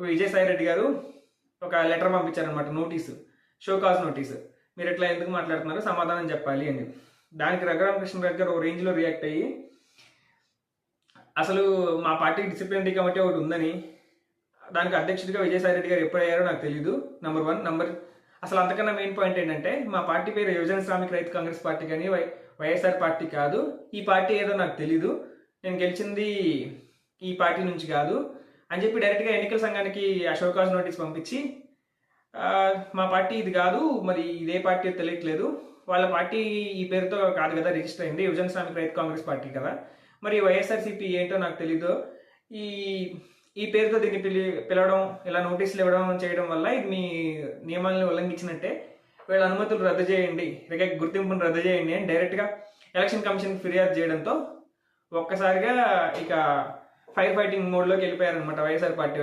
విజయసాయి రెడ్డి గారు ఒక లెటర్ పంపించారనమాట, నోటీసు, షో కాజ్ నోటీసు. మీరు ఇట్లా ఎందుకు మాట్లాడుతున్నారు, సమాధానం చెప్పాలి అని. దానికి రఘురామకృష్ణరాజు గారు ఓ రేంజ్లో రియాక్ట్ అయ్యి, అసలు మా పార్టీ డిసిప్లినరీ కమిటీ ఒకటి ఉందని, దానికి అధ్యక్షుడిగా విజయసాయి రెడ్డి గారు ఎప్పుడు అయ్యారో నాకు తెలియదు, నెంబర్ 1. అసలు అంతకన్నా మెయిన్ పాయింట్ ఏంటంటే, మా పార్టీ పేరు యువజన శ్రామిక రైతు కాంగ్రెస్ పార్టీ కానీ వైఎస్ఆర్ పార్టీ కాదు. ఈ పార్టీ ఏదో నాకు తెలీదు, నేను గెలిచింది ఈ పార్టీ నుంచి కాదు అని చెప్పి డైరెక్ట్గా ఎన్నికల సంఘానికి ఆ షోకాజ్ నోటీస్ పంపించి, మా పార్టీ ఇది కాదు, మరి ఇదే పార్టీ తెలియట్లేదు, వాళ్ళ పార్టీ ఈ పేరుతో కాదు కదా రిజిస్టర్ అయింది, యువజన శ్రామిక రైతు కాంగ్రెస్ పార్టీ కదా, మరి వైఎస్ఆర్సీపీ ఏంటో నాకు తెలీదు, ఈ పేరుతో దీన్ని పిలవడం, ఇలా నోటీసులు ఇవ్వడం చేయడం వల్ల ఇది మీ నియమాలను ఉల్లంఘించినట్టే, వీళ్ళ అనుమతులు రద్దు చేయండి, గుర్తింపును రద్దు చేయండి అని డైరెక్ట్గా ఎలక్షన్ కమిషన్కి ఫిర్యాదు చేయడంతో ఒక్కసారిగా ఇక ఫైర్ ఫైటింగ్ మోడ్లోకి వెళ్ళిపోయారనమాట వైఎస్ఆర్ పార్టీ.